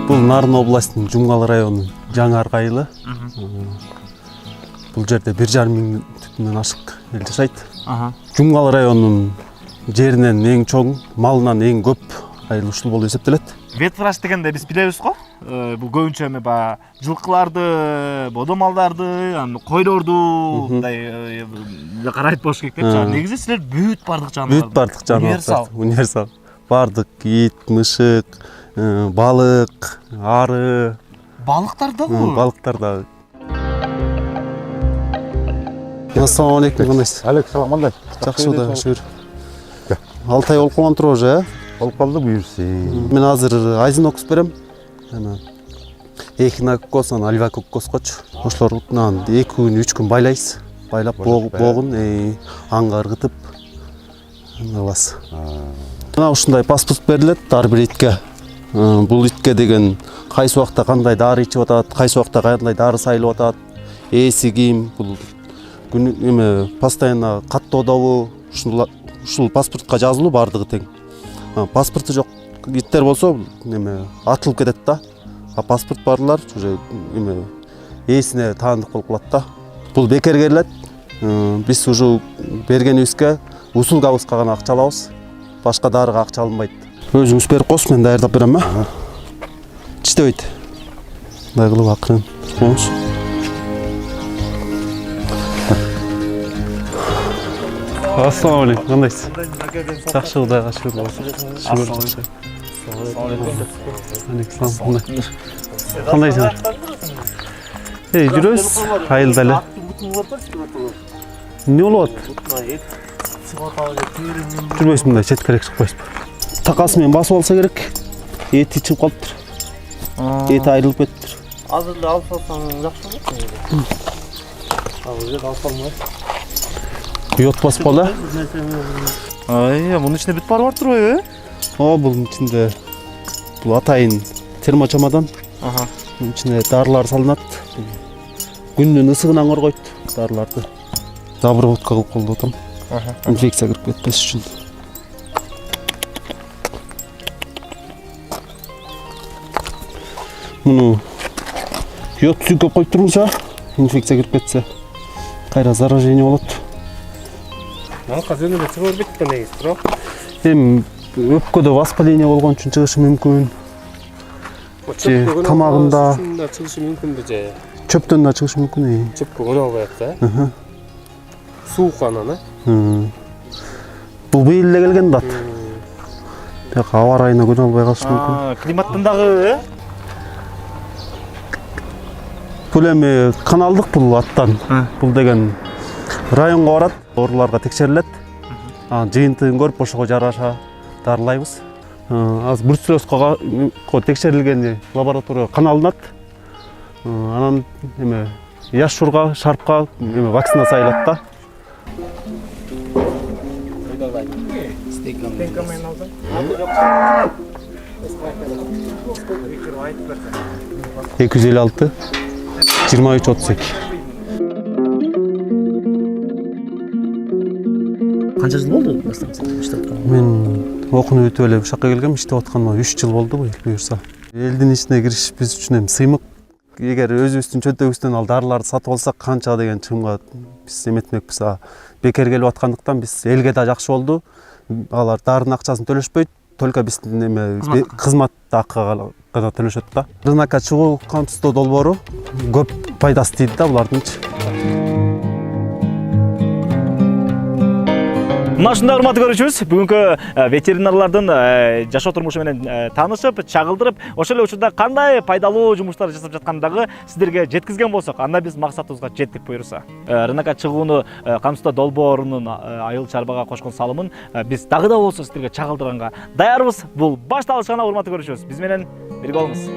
Бул Нарын областынын Жумгал районунун Жаңы Арга айылы. Бул жерде 1,5 миң түтүндөн ашык эл жашайт. Жумгал районунун жеринен эң чоң, малынан эң көп айыл ушул болуп эсептелет. Ветврач дегенде биз билебиз го. Бул көбүнчө баягы жылкыларды, бодомалдарды, койлорду мындай карайт болуш керек деп. Негизи силер бүт бардык жаныбар. Бүт бардык жаныбар. Универсал. Бардык ит, мышык, балык, ары. Балыктар дагы? Балыктар дагы. Ассаламу алейкум, кандайсыз? Алейкум, кандай? Жакшы да, шүгүр. 6 ай болуп калган туруп уже, Болуп калды буюрсун. Мен азыр айзын окус берем. Эхинококкос, альвакоккоскочу. Ошолордун 2 күн, 3 күн байлайбыз. Байлап богун аңга ыргытып алабыз. Мына ушундай паспорт берилет ар бир итке. Бул итке деген кайсы убакта кандай дары ичип атат, кайсы убакта кандай дары сайылып атат, эси ким, бул күн постоянно каттоодобу, ушул паспортко жазылуу бардыгы тең. Паспорту жок иттер болсо атылып кетет да. Паспорт барлар уже эсине таандык болуп калат да. Бул бекер келет. Биз уже бергенибизге услугабызга гана акча алабыз. Башка дарыга акча алынбайт. Өзүңүз берип коюңуз, мен даярдап берем. Тиштебейт. Мындай кылып акырын коюңуз. Ассаламу алейкум, кандайсыз? Жакшы, Кудайга шүгүр. Кандайсыңар? Жүрөбүз, айылда эле. Эмне болуп атат? Жүрбөйсүз мындай четкерээк чыкпайсызбы? Такасы менен басып алса керек. Эти чыгып калыптыр. Эти айрылып кетиптир. Азыр эле алып салсаң жакшы болот. Азыр эле алып салмай. Уят басып кала. Мунун ичинде бүт бары бар турбайбы? Бунун ичинде бул атайын термочамадан. Бунун ичине дарылар салынат. Күндүн ысыгынан коргойт дарыларды. Обработка кылып колдоп атам. Инфекция кирип кетпес үчүн. Муну йод сүйкөп коюп турмунча, инфекция кирип кетсе, кайра заражение болот. Казыр эле чыгып кетти негизи, туурабы? Өпкөдө воспаление болгон үчүн чыгышы мүмкүн. Тамагында чыгышы мүмкүн же. Чөптөн да чыгышы мүмкүн. Чөпкө көнө албайт да. Суук анан, Бул быйыл эле келген дат. Бирок аба ырайына көнө албай калышы мүмкүн. Климаттын дагы Бул эми каналдык бул аттан. Бул деген районго барат, ооруларга текшерилет. Жыйынтыгын көрүп ошого жараша дарылайбыз. Азыр бруцеллезго текшерилгени лабораторияга каналынат. Анан яшурга, шарпка вакцинация айылат да. Эки жүз элүү алты 23-32. Канча жыл болду иштеп аткан? Мен окуну бүтүп эле ушакка келгем, иштеп атканыма 3 жыл болду буюрса. Элдин ичине кириш биз үчүн сыймык. Эгер өзүбүздүн чөнтөгүбүздөн ал дарыларды сатып алсак, канча деген чыгымга биз эметмекпиз. Бекер келип аткандыктан биз элге да жакшы болду. Алар дарынын акчасын төлөшпөйт, только биздин кызмат акыга гана төлөшөт да. Рынокко чыгуу камсыздоо долбоору көп пайдасы тийди да булардынчы. Мына ушундай урматтуу көрүүчүбүз, бүгүнкү ветеринарлардын жашоо турмушу менен таанышып, чагылдырып, ошол эле учурда кандай пайдалуу жумуштар жасап жаткандыгы сиздерге жеткизген болсок, анда биз максатыбызга жеттик буюрса. Рынокко чыгууну камсыздоо долбоорунун айыл чарбага кошкон салымын биз дагы да болсо сиздерге чагылдырганга даярбыз. Бул башталыш гана, урматтуу көрүүчүбүз. Биз менен бирге болуңуз.